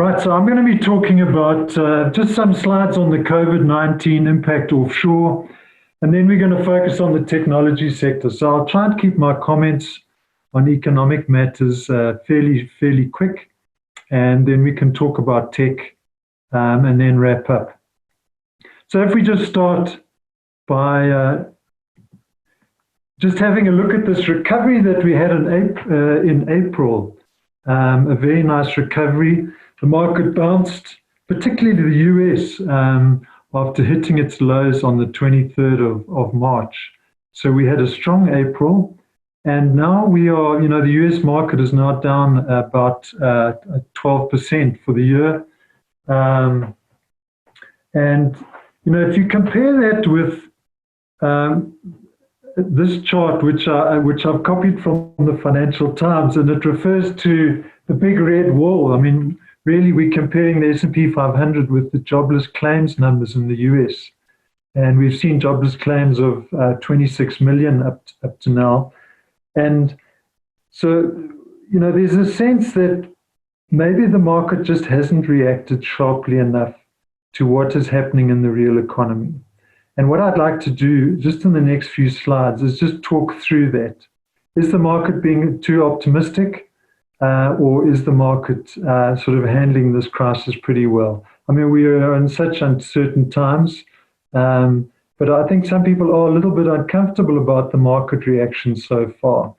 Right, so I'm going to be talking about just some slides on the COVID-19 impact offshore, and then we're going to focus on the technology sector. So I'll try and keep my comments on economic matters fairly quick, and then we can talk about tech and then wrap up. So if we just start by just having a look at this recovery that we had in April, a very nice recovery. The market bounced, particularly the US, after hitting its lows on the 23rd of March. So we had a strong April, and now we are, the US market is now down about 12% for the year. And, if you compare that with this chart, which I've copied from the Financial Times, and it refers to the big red wall. I mean, really, we're comparing the S&P 500 with the jobless claims numbers in the US. And we've seen jobless claims of 26 million up to now. And so, there's a sense that maybe the market just hasn't reacted sharply enough to what is happening in the real economy. And what I'd like to do just in the next few slides is just talk through that. Is the market being too optimistic? Or is the market sort of handling this crisis pretty well? I mean, we are in such uncertain times, but I think some people are a little bit uncomfortable about the market reaction so far.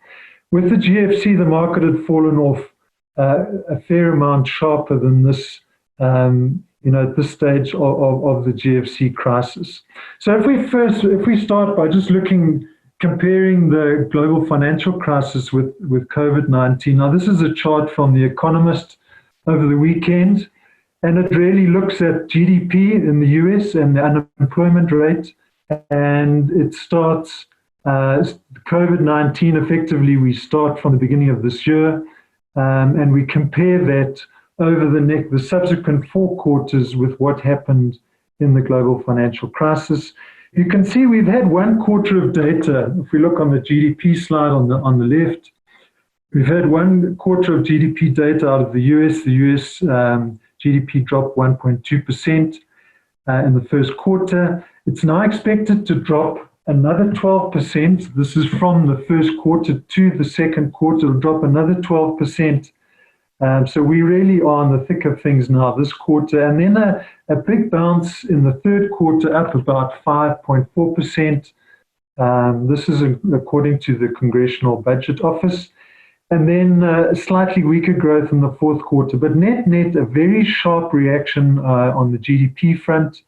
With the GFC, the market had fallen off a fair amount sharper than this, at this stage of the GFC crisis. So if we start by just comparing the global financial crisis with COVID-19. Now, this is a chart from The Economist over the weekend, and it really looks at GDP in the US and the unemployment rate, and it starts COVID-19 effectively. We start from the beginning of this year, and we compare that over the subsequent 4 quarters with what happened in the global financial crisis. You can see we've had 1 quarter of data. If we look on the GDP slide on the left, we've had 1 quarter of GDP data out of the US. The US GDP dropped 1.2% in the first quarter. It's now expected to drop another 12%. This is from the first quarter to the second quarter. It'll drop another 12%. So we really are in the thick of things now this quarter. And then a big bounce in the third quarter, up about 5.4%. This is according to the Congressional Budget Office. And then a slightly weaker growth in the fourth quarter. But net, a very sharp reaction on the GDP front.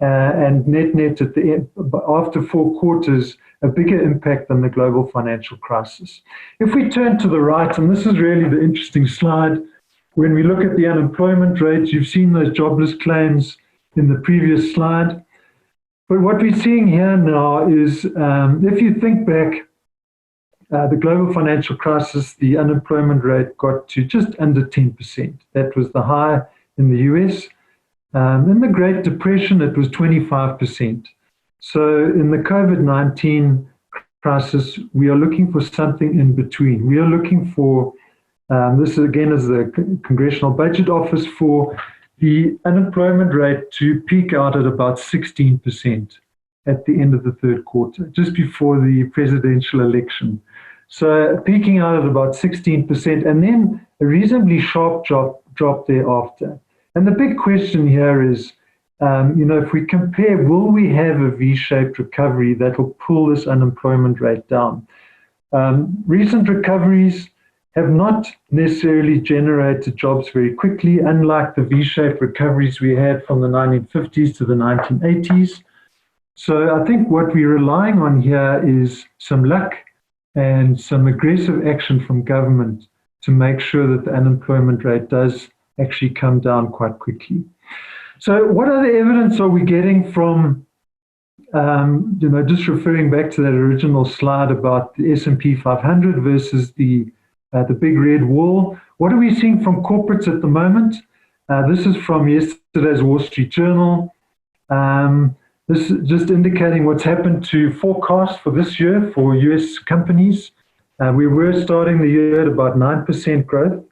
And net at the end, after 4 quarters, a bigger impact than the global financial crisis. If we turn to the right, and this is really the interesting slide, when we look at the unemployment rates, you've seen those jobless claims in the previous slide. But what we're seeing here now is, if you think back, the global financial crisis, the unemployment rate got to just under 10%. That was the high in the US. In the Great Depression, it was 25%. So in the COVID-19 crisis, we are looking for something in between. We are looking for, this again is the Congressional Budget Office, for the unemployment rate to peak out at about 16% at the end of the third quarter, just before the presidential election. So peaking out at about 16%, and then a reasonably sharp drop thereafter. And the big question here is, if we compare, will we have a V-shaped recovery that will pull this unemployment rate down? Recent recoveries have not necessarily generated jobs very quickly, unlike the V-shaped recoveries we had from the 1950s to the 1980s. So I think what we're relying on here is some luck and some aggressive action from government to make sure that the unemployment rate does actually come down quite quickly. So what other evidence are we getting from, just referring back to that original slide about the S&P 500 versus the big red wall? What are we seeing from corporates at the moment? This is from yesterday's Wall Street Journal. This is just indicating what's happened to forecasts for this year for US companies. We were starting the year at about 9% growth.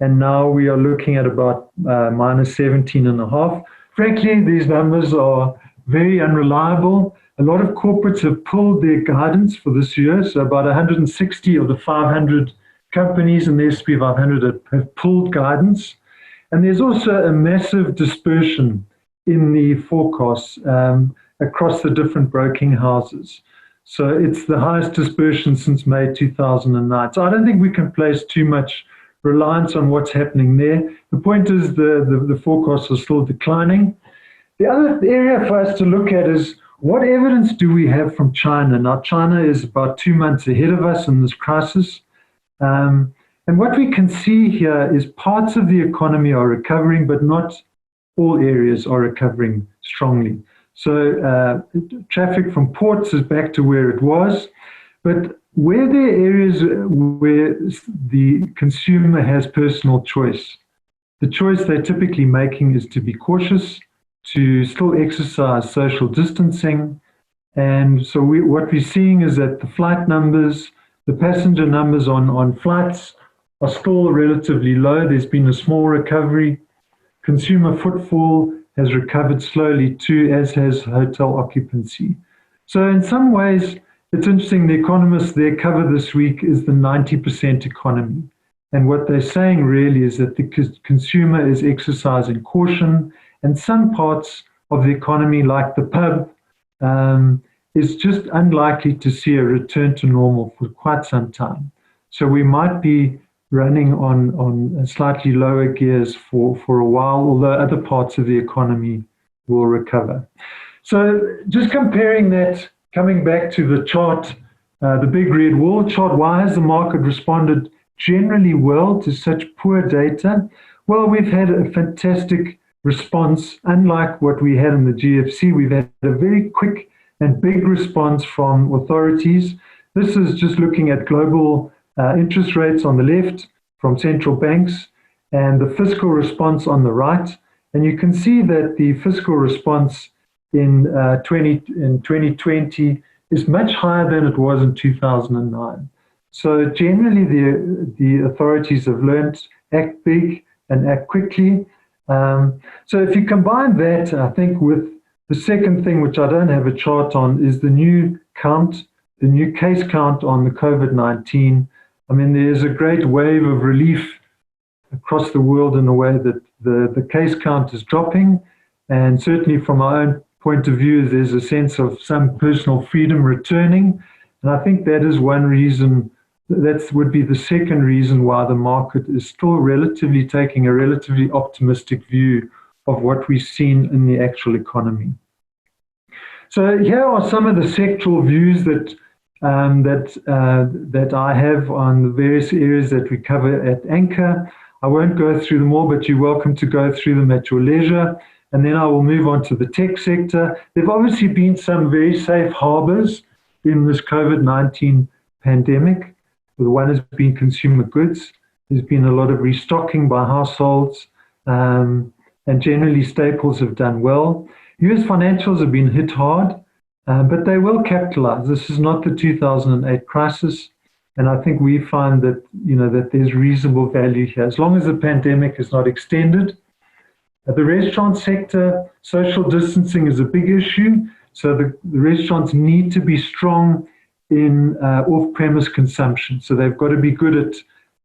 and now we are looking at about minus 17.5. Frankly, these numbers are very unreliable. A lot of corporates have pulled their guidance for this year, so about 160 of the 500 companies in the S&P 500 have pulled guidance. And there's also a massive dispersion in the forecasts across the different broking houses. So it's the highest dispersion since May 2009. So I don't think we can place too much reliance on what's happening there. The point is the forecasts are still declining. The other area for us to look at is what evidence do we have from China? Now, China is about 2 months ahead of us in this crisis. And what we can see here is parts of the economy are recovering, but not all areas are recovering strongly. So traffic from ports is back to where it was, but where there are areas where the consumer has personal choice, the choice they're typically making is to be cautious, to still exercise social distancing. And so what we're seeing is that the flight numbers, the passenger numbers on flights are still relatively low. There's been a small recovery. Consumer footfall has recovered slowly too, as has hotel occupancy. So in some ways, it's interesting, the economists, their cover this week is the 90% economy. And what they're saying really is that the consumer is exercising caution, and some parts of the economy, like the pub, is just unlikely to see a return to normal for quite some time. So we might be running on slightly lower gears for a while, although other parts of the economy will recover. So just comparing that, coming back to the chart, the big red wall chart, why has the market responded generally well to such poor data? Well, we've had a fantastic response. Unlike what we had in the GFC, we've had a very quick and big response from authorities. This is just looking at global interest rates on the left from central banks and the fiscal response on the right. And you can see that the fiscal response in 2020 is much higher than it was in 2009. So generally, the authorities have learned act big and act quickly. So if you combine that, I think, with the second thing, which I don't have a chart on, is the new count, the new case count on the COVID-19. I mean, there's a great wave of relief across the world in a way that the case count is dropping. And certainly from our own point of view, there's a sense of some personal freedom returning. And I think that is one reason, that would be the second reason why the market is still relatively taking a relatively optimistic view of what we've seen in the actual economy. So here are some of the sectoral views that I have on the various areas that we cover at Anchor. I won't go through them all, but you're welcome to go through them at your leisure. And then I will move on to the tech sector. There have obviously been some very safe harbors in this COVID-19 pandemic. The one has been consumer goods. There's been a lot of restocking by households, and generally staples have done well. US financials have been hit hard, but they will capitalize. This is not the 2008 crisis. And I think we find that, that there's reasonable value here, as long as the pandemic is not extended. The restaurant sector, social distancing is a big issue. So the restaurants need to be strong in off-premise consumption. So they've got to be good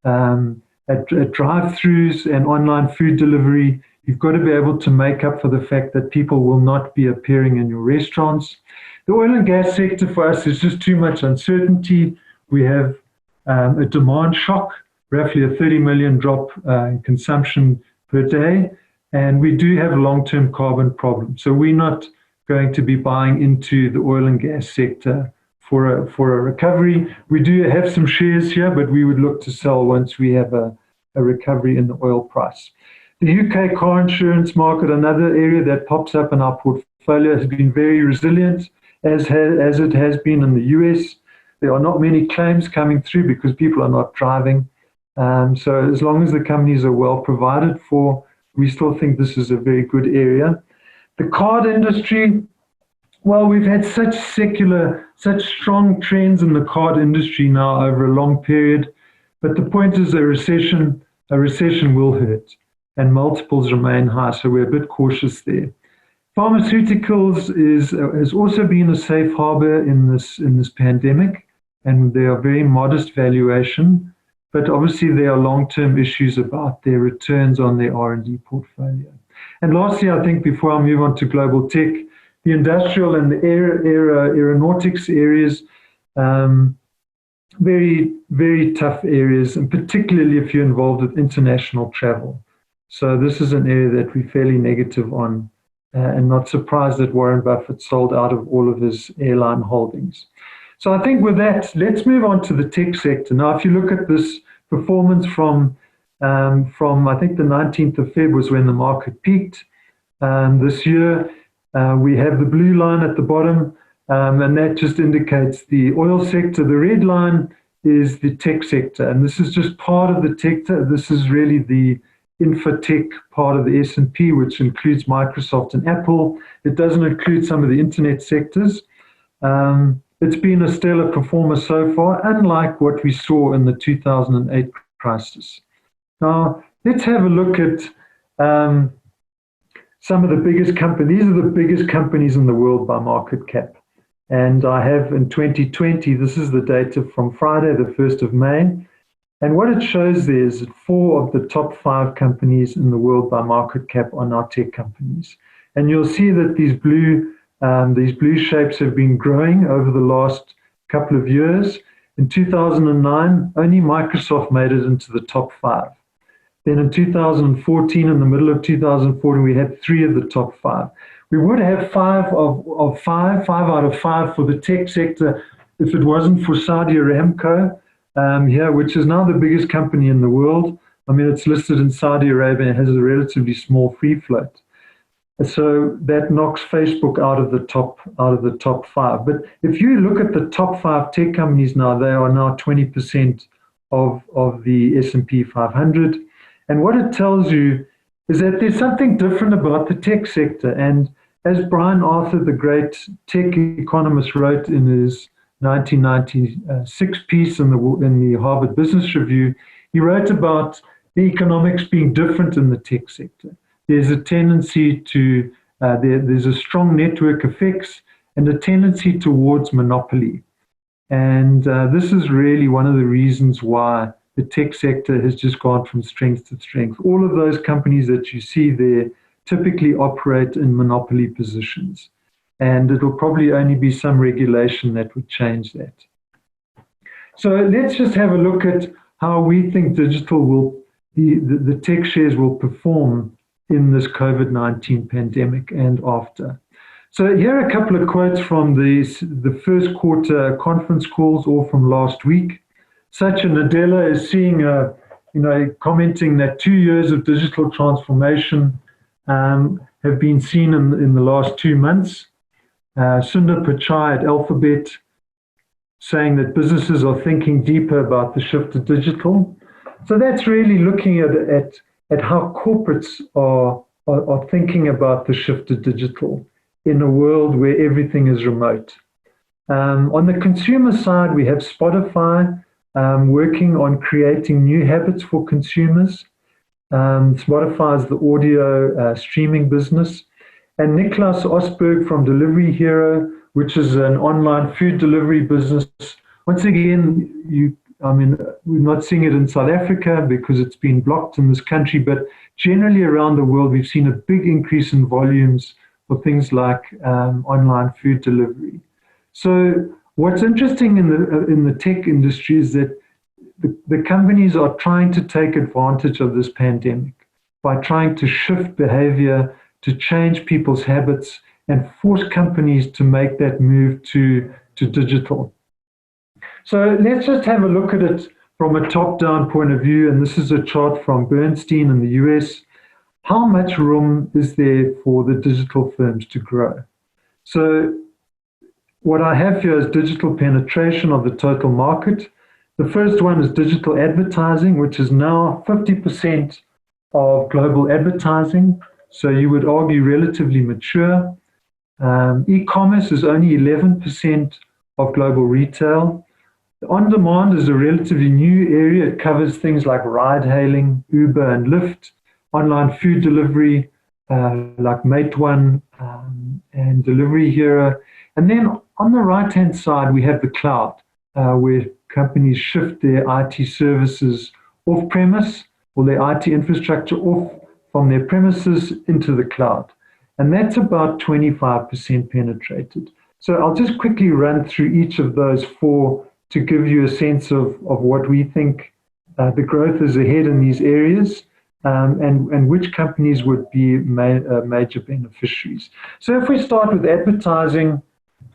at drive-thrus and online food delivery. You've got to be able to make up for the fact that people will not be appearing in your restaurants. The oil and gas sector for us is just too much uncertainty. We have a demand shock, roughly a 30 million drop in consumption per day. And we do have a long-term carbon problem. So we're not going to be buying into the oil and gas sector for a recovery. We do have some shares here, but we would look to sell once we have a recovery in the oil price. The UK car insurance market, another area that pops up in our portfolio, has been very resilient, as it has been in the US. There are not many claims coming through because people are not driving. So as long as the companies are well provided for, we still think this is a very good area. The card industry, well, we've had such strong trends in the card industry now over a long period. But the point is, a recession a recession will hurt, and multiples remain high, so we're a bit cautious there. Pharmaceuticals has also been a safe harbor in this pandemic, and they are very modest valuation, but obviously there are long-term issues about their returns on their R&D portfolio. And lastly, I think before I move on to global tech, the industrial and the aeronautics areas, very, very tough areas, and particularly if you're involved with international travel. So this is an area that we're fairly negative on, and not surprised that Warren Buffett sold out of all of his airline holdings. So I think with that, let's move on to the tech sector. Now, if you look at this performance from I think the 19th of February was when the market peaked. This year, we have the blue line at the bottom, and that just indicates the oil sector. The red line is the tech sector, and this is just part of the tech. This is really the infotech part of the S&P, which includes Microsoft and Apple. It doesn't include some of the internet sectors. It's been a stellar performer so far, unlike what we saw in the 2008 crisis. Now, let's have a look at some of the biggest companies. These are the biggest companies in the world by market cap. And I have in 2020, this is the data from Friday, the 1st of May. And what it shows there is that 4 of the top 5 companies in the world by market cap are now tech companies. And you'll see that these blue shapes have been growing over the last couple of years. In 2009, only Microsoft made it into the top 5. Then in 2014, in the middle of 2014, we had 3 of the top 5. We would have 5 out of 5 for the tech sector if it wasn't for Saudi Aramco, which is now the biggest company in the world. I mean, it's listed in Saudi Arabia and has a relatively small free float. So that knocks Facebook out of the top 5. But if you look at the top 5 tech companies now, they are now 20% of the S&P 500. And what it tells you is that there's something different about the tech sector. And as Brian Arthur, the great tech economist, wrote in his 1996 piece in the Harvard Business Review, he wrote about the economics being different in the tech sector. There's a tendency to, there's a strong network effects and a tendency towards monopoly. And this is really one of the reasons why the tech sector has just gone from strength to strength. All of those companies that you see there typically operate in monopoly positions. And it'll probably only be some regulation that would change that. So let's just have a look at how we think digital will, the tech shares will perform in this COVID-19 pandemic and after. So here are a couple of quotes from the first quarter conference calls, or from last week. Satya Nadella is seeing, commenting that 2 years of digital transformation have been seen in the last 2 months. Sundar Pichai at Alphabet saying that businesses are thinking deeper about the shift to digital. So that's really looking at how corporates are thinking about the shift to digital in a world where everything is remote. On the consumer side, we have Spotify working on creating new habits for consumers. Spotify is the audio streaming business. And Niklas Osberg from Delivery Hero, which is an online food delivery business. Once again, we're not seeing it in South Africa because it's been blocked in this country, but generally around the world, we've seen a big increase in volumes for things like online food delivery. So what's interesting in the tech industry is that the companies are trying to take advantage of this pandemic by trying to shift behavior, to change people's habits, and force companies to make that move to digital. So let's just have a look at it from a top-down point of view, and this is a chart from Bernstein in the US. How much room is there for the digital firms to grow? So what I have here is digital penetration of the total market. The first one is digital advertising, which is now 50% of global advertising. So you would argue relatively mature. E-commerce is only 11% of global retail. On-demand is a relatively new area. It covers things like ride-hailing, Uber and Lyft, online food delivery, like Meituan and Delivery Hero. And then on the right-hand side, we have the cloud, where companies shift their IT services off-premise or their IT infrastructure off from their premises into the cloud. And that's about 25% penetrated. So I'll just quickly run through each of those four to give you a sense of what we think the growth is ahead in these areas, and which companies would be major beneficiaries. So if we start with advertising,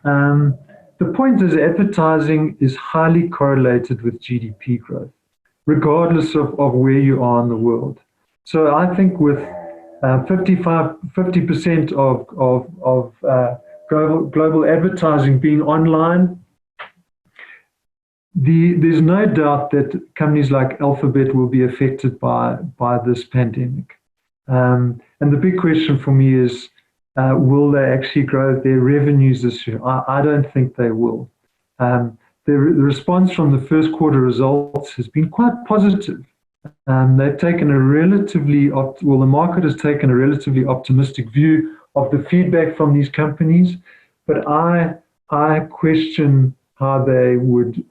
the point is advertising is highly correlated with GDP growth, regardless of where you are in the world. So I think with 50% of global advertising being online, there's no doubt that companies like Alphabet will be affected by this pandemic. And the big question for me is, will they actually grow their revenues this year? I don't think they will. The response from the first quarter results has been quite positive. They've taken a the market has taken a relatively optimistic view of the feedback from these companies, but I question how they would,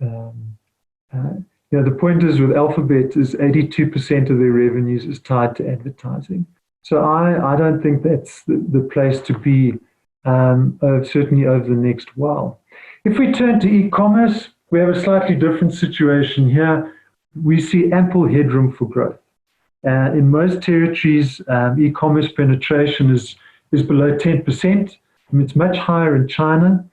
the point is with Alphabet is 82% of their revenues is tied to advertising. So I don't think that's the place to be, certainly over the next while. If we turn to e-commerce, we have a slightly different situation here. We see ample headroom for growth. In most territories, e-commerce penetration is below 10%. It's much higher in China.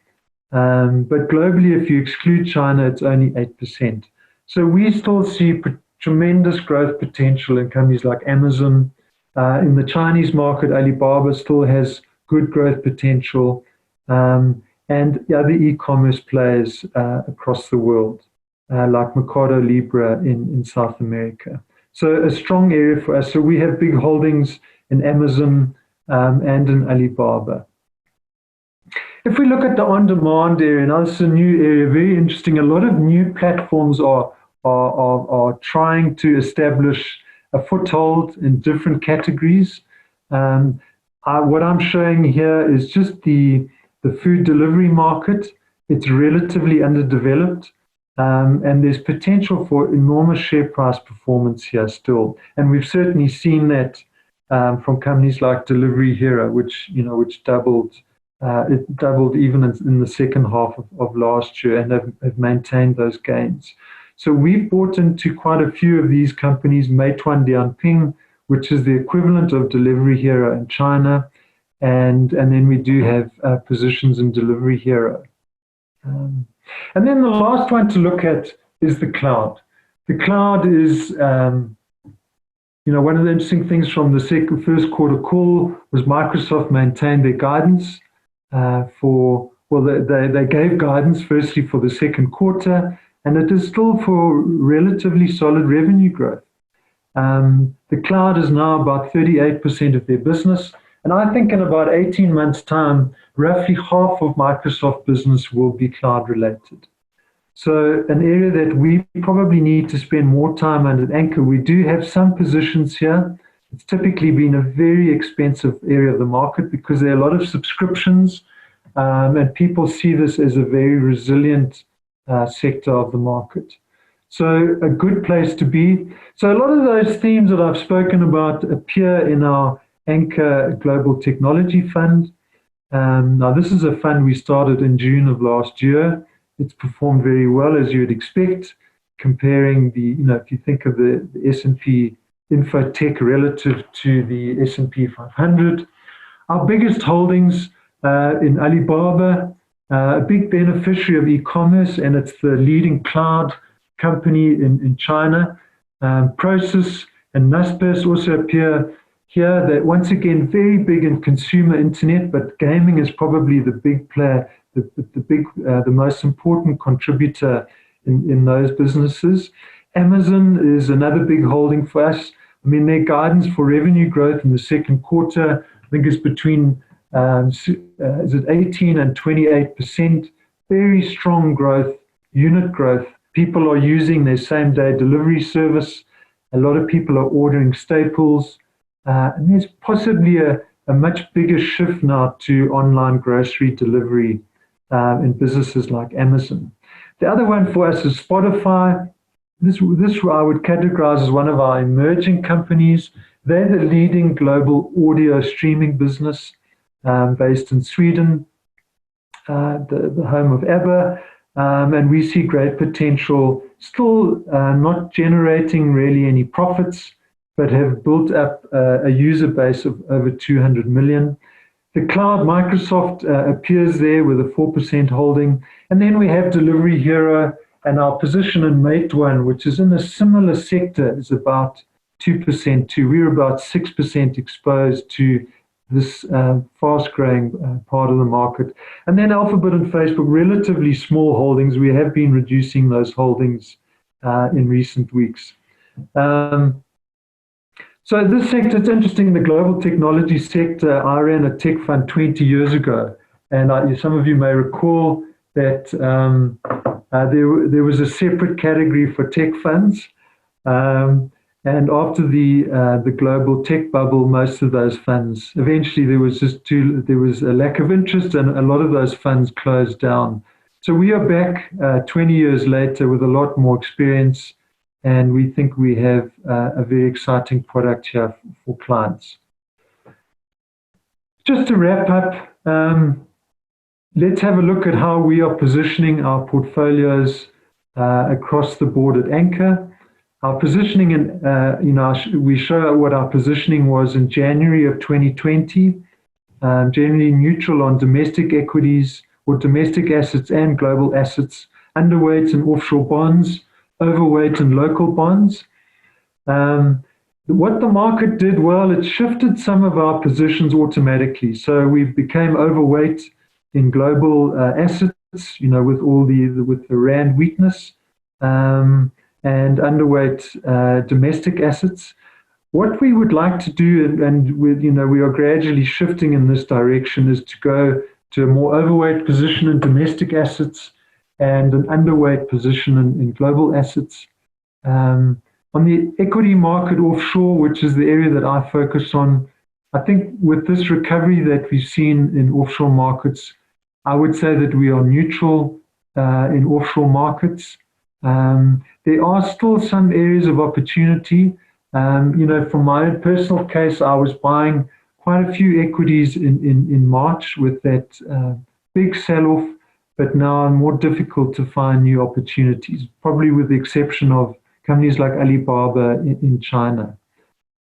But globally, if you exclude China, it's only 8%. So we still see tremendous growth potential in companies like Amazon. In the Chinese market, Alibaba still has good growth potential, and the other e-commerce players across the world, like Mercado Libre in South America. So a strong area for us. So we have big holdings in Amazon and in Alibaba. If we look at the on-demand area, now this is a new area, very interesting. A lot of new platforms are trying to establish a foothold in different categories. What I'm showing here is just the food delivery market. It's relatively underdeveloped, and there's potential for enormous share price performance here still. And we've certainly seen that from companies like Delivery Hero, which doubled. It doubled even in the second half of last year, and have maintained those gains. So we bought into quite a few of these companies, Meituan Dianping, which is the equivalent of Delivery Hero in China, and then we do have positions in Delivery Hero. And then the last one to look at is the cloud. The cloud is, one of the interesting things from the first quarter call was Microsoft maintained their guidance they gave guidance firstly for the second quarter, and it is still for relatively solid revenue growth. The cloud is now about 38% of their business, and I think in about 18 months' time, roughly half of Microsoft business will be cloud related. So an area that we probably need to spend more time on at Anchor. We do have some positions here. It's typically been a very expensive area of the market because there are a lot of subscriptions, and people see this as a very resilient sector of the market. So a good place to be. So a lot of those themes that I've spoken about appear in our Anchor Global Technology Fund. Now this is a fund we started in June of last year. It's performed very well, as you would expect, comparing if you think of the S&P Infotech relative to the S&P 500. Our biggest holdings in Alibaba, a big beneficiary of e-commerce, and it's the leading cloud company in China. Prosus and Naspers also appear here. They're once again very big in consumer internet, but gaming is probably the big player, the most important contributor in those businesses. Amazon is another big holding for us. I mean, their guidance for revenue growth in the second quarter, I think, is between 18 and 28%. Very strong growth, unit growth People are using their same-day delivery service. A lot of people are ordering staples. And there's possibly a much bigger shift now to online grocery delivery in businesses like Amazon. The other one for us is Spotify. This I would categorize as one of our emerging companies. They're the leading global audio streaming business based in Sweden, the home of ABBA. And we see great potential, still not generating really any profits, but have built up a user base of over 200 million. The cloud, Microsoft appears there with a 4% holding. And then we have Delivery Hero, and our position in Matewan, which is in a similar sector, is about 2% too. We're about 6% exposed to this fast-growing part of the market. And then Alphabet and Facebook, relatively small holdings. We have been reducing those holdings in recent weeks. So this sector, it's interesting, the global technology sector, I ran a tech fund 20 years ago. And some of you may recall that there was a separate category for tech funds. And after the global tech bubble, most of those funds, eventually there was a lack of interest and a lot of those funds closed down. So we are back 20 years later with a lot more experience, and we think we have a very exciting product here for clients. Just to wrap up, let's have a look at how we are positioning our portfolios across the board at Anchor. Our positioning, we show what our positioning was in January of 2020, generally neutral on domestic equities or domestic assets and global assets, underweight in offshore bonds, overweight in local bonds. What the market did, well, it shifted some of our positions automatically. So we became overweight in global assets, with the rand weakness, and underweight domestic assets. What we would like to do, and we are gradually shifting in this direction, is to go to a more overweight position in domestic assets and an underweight position in global assets. On the equity market offshore, which is the area that I focus on, I think with this recovery that we've seen in offshore markets, I would say that we are neutral in offshore markets. There are still some areas of opportunity. From my own personal case, I was buying quite a few equities in March with that big sell-off, but now more difficult to find new opportunities, probably with the exception of companies like Alibaba in China.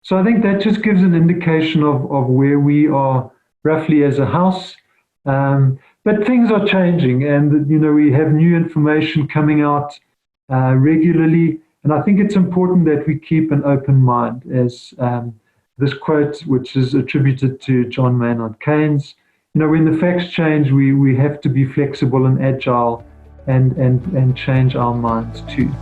So I think that just gives an indication of where we are roughly as a house. But things are changing, and we have new information coming out regularly, and I think it's important that we keep an open mind, as this quote, which is attributed to John Maynard Keynes, when the facts change, we have to be flexible and agile and change our minds too.